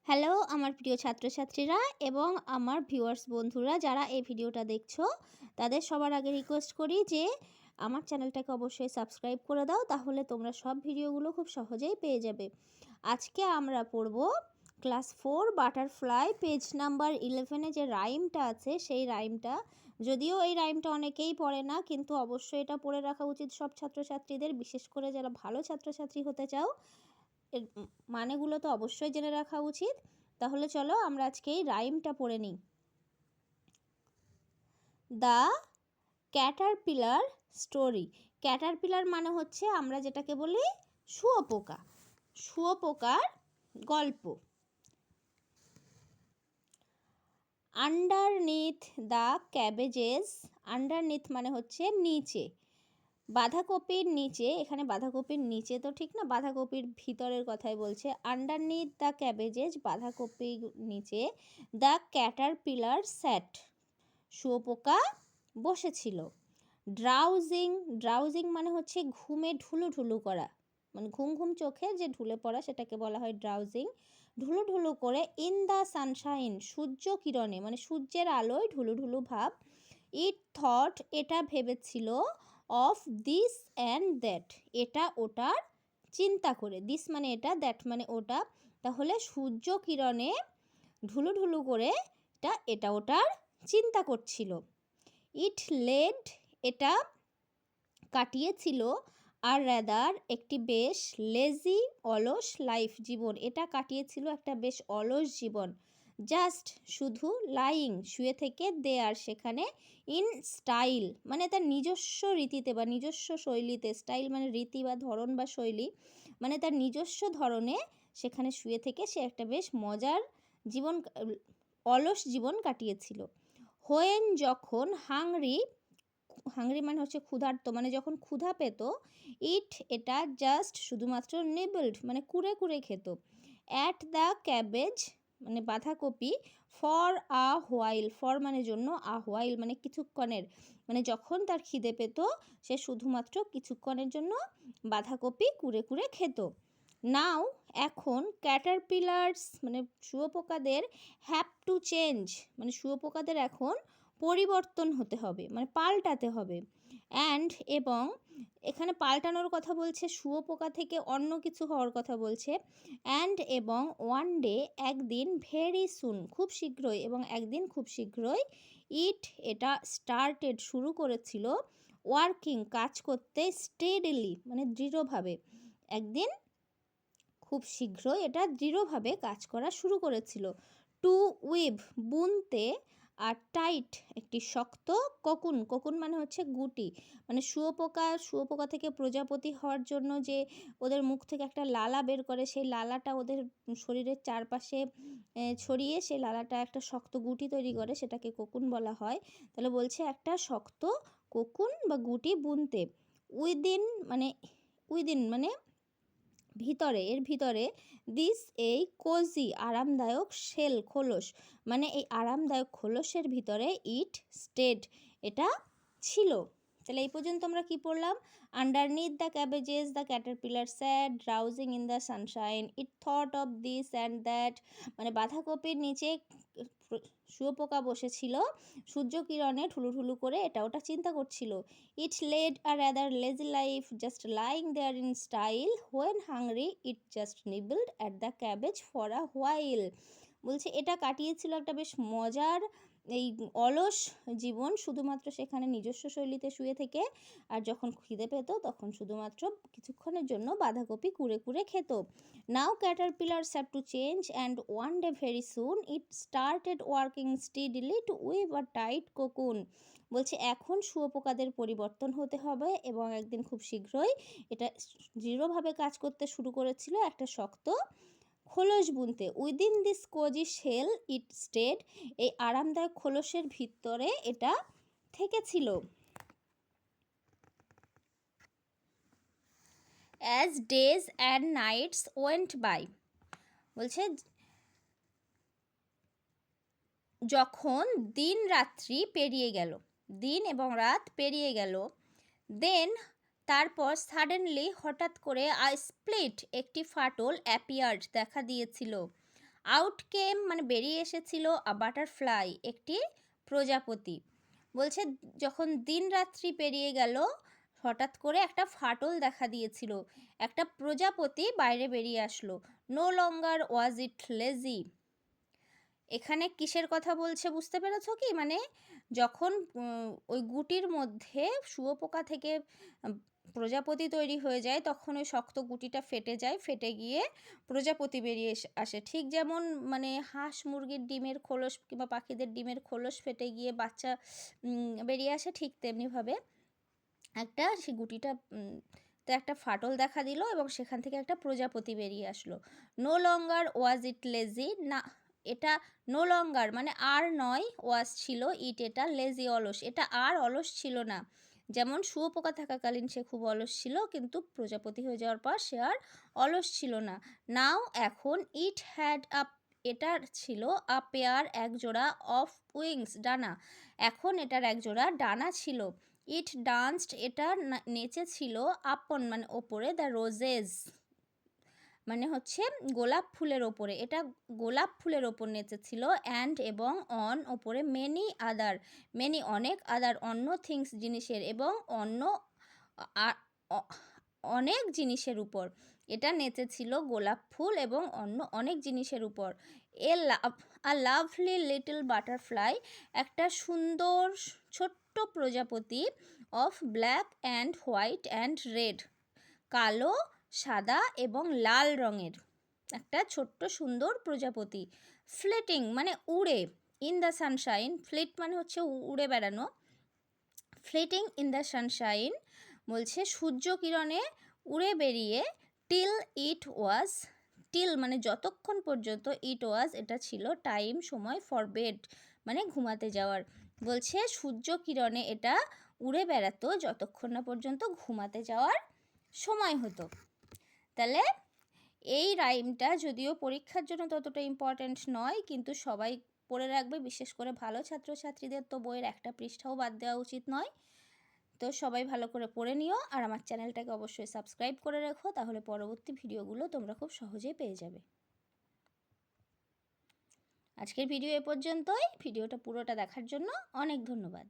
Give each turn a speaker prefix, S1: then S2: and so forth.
S1: Hello আমার প্রিয় ছাত্রছাত্রীরা এবং আমার ভিউয়ার্স বন্ধুরা যারা এই ভিডিওটা দেখছো, তাদের সবার আগে রিকোয়েস্ট করি যে আমার চ্যানেলটাকে অবশ্যই সাবস্ক্রাইব করে দাও, তাহলে তোমরা সব ভিডিওগুলো খুব সহজেই পেয়ে যাবে। আজকে আমরা পড়ব ক্লাস 4 বাটারফ্লাই পেজ নাম্বার 11-এ যে রাইমটা আছে সেই রাইমটা। যদিও এই রাইমটা অনেকেই পড়ে না, কিন্তু অবশ্যই এটা পড়ে রাখা উচিত সব ছাত্রছাত্রীদের, বিশেষ করে যারা ভালো ছাত্রছাত্রী হতে চাও। এর মানেগুলো তো অবশ্যই জেনে রাখা উচিত। তাহলে চলো আমরা আজকে এই রাইমটা পড়ে নিই। The Caterpillar story. ক্যাটারপিলার মানে হচ্ছে আমরা যেটাকে বলি শুঁয়োপোকা, শুঁয়োপোকার গল্প। আন্ডারনিথ দ্য ক্যাবেজেস, আন্ডারনিথ মানে হচ্ছে নিচে, বাঁধাকপির নিচে, এখানে বাঁধাকপির নিচে তো ঠিক না, বাঁধাকপির ভিতরের কথাই বলছে। আন্ডারনিথ দ্য ক্যাবেজেস, বাঁধাকপির নিচে। দ্য ক্যাটারপিলার স্যাট, শুঁয়োপোকা বসেছিল। ড্রাউজিং, ড্রাউজিং মানে হচ্ছে ঘুমে ঢুলু ঢুলু করা, মানে ঘুম ঘুম চোখে যে ঢুলে পড়া সেটাকে বলা হয় ড্রাউজিং। ঢুলু ঢুলু করে। ইন দ্য সানশাইন, সূর্য কিরণে মানে সূর্যের আলোয় ঢুলু ঢুলু ভাব। ইট থট, এটা ভেবেছিল। অফ দিস অ্যান্ড দ্যাট, এটা ওটার চিন্তা করে। দিস মানে এটা, দ্যাট মানে ওটা। তাহলে সূর্য কিরণে ঢুলু ঢুলু করে এটা ওটার চিন্তা করছিল। ইট লেড, এটা কাটিয়েছিল। আর রাদার, একটি বেশ লেজি অলস লাইফ, জীবন। এটা কাটিয়েছিল একটা বেশ অলস জীবন। জাস্ট শুধু, লাইং শুয়ে থেকে, দেয়ার সেখানে, ইন স্টাইল মানে তার নিজস্ব রীতিতে বা নিজস্ব শৈলীতে, স্টাইল মানে রীতি বা ধরন বা শৈলী, মানে তার নিজস্ব ধরনে সেখানে শুয়ে থেকে সে একটা বেশ মজার জীবন, অলস জীবন কাটিয়েছিল। হোয়েন যখন, হাংরি, হাংরি মানে হচ্ছে ক্ষুধার্ত, মানে যখন ক্ষুধা পেত। ইট এটা জাস্ট শুধুমাত্র, নিবলড মানে কুড়ে কুড়ে খেত। অ্যাট দ্য ক্যাবেজ মানে বাঁধাকপি। ফর আ হোয়াইল, ফর মানে জন্য, আ হোয়াইল মানে কিছুক্ষণের, মানে যখন তার খিদে পেত সে শুধুমাত্র কিছুক্ষণের জন্য বাঁধাকপি কুড়ে কুড়ে খেত। নাও এখন, ক্যাটারপিলার্স মানে শুঁয়োপোকাদের, হ্যাভ টু চেঞ্জ মানে শুঁয়োপোকাদের এখন পরিবর্তন হতে হবে, মানে পাল্টাতে হবে। অ্যান্ড এবং, এখানে পাল্টানোর কথা বলছে, শুঁয়োপোকা থেকে অন্য কিছু হওয়ার কথা বলছে। অ্যান্ড এবং, ওয়ান ডে একদিন, ভেরি সুন খুব শীঘ্রই, এবং একদিন খুব শীঘ্রই। ইট এটা স্টার্টেড শুরু করেছিল। ওয়ার্কিং কাজ করতে, স্টেডিলি মানে দৃঢ়ভাবে, একদিন খুব শীঘ্রই এটা দৃঢ়ভাবে কাজ করা শুরু করেছিল। টু উইভ বুনতে, আর টাইট একটি শক্ত, কোকুন, কোকুন মানে হচ্ছে গুটি, মানে শুঁয়োপোকা থেকে প্রজাপতি হওয়ার জন্য যে ওদের মুখ থেকে একটা লালা বের করে, সেই লালাটা ওদের শরীরের চারপাশে ছড়িয়ে সেই লালাটা একটা শক্ত গুটি তৈরি করে, সেটাকে কোকুন বলা হয়। তাহলে বলছে একটা শক্ত কোকুন বা গুটি বুনতে। উইদিন মানে ভিতরে, এর ভিতরে। দিস এই কোজি আরামদায়ক, শেল খোলস মানে এই আরামদায়ক খোলসের ভিতরে। ইট স্টেড এটা ছিল। তাহলে এই পর্যন্ত আমরা কি পড়লাম? Underneath the cabbages the caterpillar sat drowsing in the sunshine, it thought of this and that, মানে বাঁধাকপির নিচে শুঁয়োপোকা বসেছিল, সূর্যকিরণে ঠুলুঠুলু করে এটা ওটা চিন্তা করছিল। It led a rather lazy life, just lying there in style. When hungry it just nibbled at the cabbage for a while. বলছে এটা কাটিয়েছিল একটা বেশ মজার এই অলস জীবন, শুধুমাত্র সেখানে নিজস্ব শৈলীতে শুয়ে থেকে, আর যখন খিদে পেত তখন শুধুমাত্র কিছুক্ষণের জন্য বাঁধাকপি কুড়ে কুড়ে খেত। Now caterpillars have to change and one day very soon it started working steadily to weave a tight cocoon. বলছে এখন শুঁয়োপোকাদের পরিবর্তন হতে হবে এবং একদিন খুব শীঘ্রই এটা দৃঢ়ভাবে কাজ করতে শুরু করেছিল একটা শক্ত খোলস বুনতে। Within this cozy shell it stayed, এই আরামদায়ক খোলসের ভিতরে এটা থেকেছিল। As days and nights went by, বলছে যখন দিন রাত্রি পেরিয়ে গেল, দিন এবং রাত পেরিয়ে গেল। দেন তারপর, সাডেনলি হঠাৎ করে, আই স্প্লিট একটি ফাটল, অ্যাপিয়ার্ড দেখা দিয়েছিল। আউট কেম মানে বেরিয়ে এসেছিল আ বাটারফ্লাই, একটি প্রজাপতি। বলছে যখন দিন রাত্রি পেরিয়ে গেল হঠাৎ করে একটা ফাটল দেখা দিয়েছিল, একটা প্রজাপতি বাইরে বেরিয়ে আসলো। নো লঙ্গার ওয়াজ ইট লেজি। এখানে কিসের কথা বলছে বুঝতে পেরেছো কি? মানে যখন ওই গুটির মধ্যে শুঁয়োপোকা থেকে প্রজাপতি তৈরি হয়ে যায়, তখন ওই শক্ত গুটিটা ফেটে যায়, ফেটে গিয়ে প্রজাপতি বেরিয়ে আসে। ঠিক যেমন মানে হাঁস মুরগির ডিমের খোলস কিংবা পাখিদের ডিমের খোলস ফেটে গিয়ে বাচ্চা বেরিয়ে আসে, ঠিক তেমনিভাবে একটা সেই গুটিটা তো একটা ফাটল দেখা দিল এবং সেখান থেকে একটা প্রজাপতি বেরিয়ে আসলো। নো লঙ্গার ওয়াজ ইট লেজি, না এটা নো লঙ্গার মানে আর নয়, ওয়াজ ছিল, ইট এটা, লেজি অলস, এটা আর অলস ছিল না। যেমন শুঁয়োপোকা থাকাকালীন সে খুব অলস ছিল, কিন্তু প্রজাপতি হয়ে যাওয়ার পর সে আর অলস ছিল না। নাও এখন, ইট হ্যাড আপ, এটার ছিল আ পেয়ার একজোড়া, অফ উইংস ডানা, এখন এটার একজোড়া ডানা ছিল। ইট ডান্সড, এটা নেচেছিল, আপন মানে ওপরে, দ্য রোজেস মানে হচ্ছে গোলাপ ফুলের ওপরে, এটা গোলাপ ফুলের ওপর নেচেছিল। অ্যান্ড এবং, অন ওপরে, মেনি আদার মেনি অনেক, আদার অন্য, থিংস জিনিসের, এবং অন্য অনেক জিনিসের উপর। এটা নেচেছিল গোলাপ ফুল এবং অন্য অনেক জিনিসের উপর। আ লাভলি লিটল বাটারফ্লাই, একটা সুন্দর ছোট্ট প্রজাপতি, of black and white and red, কালো সাদা এবং লাল রঙের একটা ছোট্ট সুন্দর প্রজাপতি। ফ্লিটিং মানে উড়ে, ইন দ্য সানশাইন, ফ্লিট মানে হচ্ছে উড়ে বেড়ানো, ফ্লিটিং ইন দ্য সানশাইন বলছে সূর্য কিরণে উড়ে বেরিয়ে, টিল ইট ওয়াজ, টিল মানে যতক্ষণ পর্যন্ত, ইট ওয়াজ এটা ছিল, টাইম সময়, ফর বেড মানে ঘুমাতে যাওয়ার। বলছে সূর্য কিরণে এটা উড়ে বেড়াতো যতক্ষণ না পর্যন্ত ঘুমাতে যাওয়ার সময় হতো। তাহলে এই রাইমটা যদিও পরীক্ষার জন্য ততটা ইম্পর্ট্যান্ট নয়, কিন্তু সবাই পড়ে রাখবে, বিশেষ করে ভালো ছাত্রছাত্রীদের তো বইয়ের একটা পৃষ্ঠাও বাদ দেওয়া উচিত নয়। তো সবাই ভালো করে পড়ে নিও, আর আমার চ্যানেলটাকে অবশ্যই সাবস্ক্রাইব করে রেখো, তাহলে পরবর্তী ভিডিওগুলো তোমরা খুব সহজেই পেয়ে যাবে। আজকের ভিডিও এ পর্যন্তই। ভিডিওটা পুরোটা দেখার জন্য অনেক ধন্যবাদ।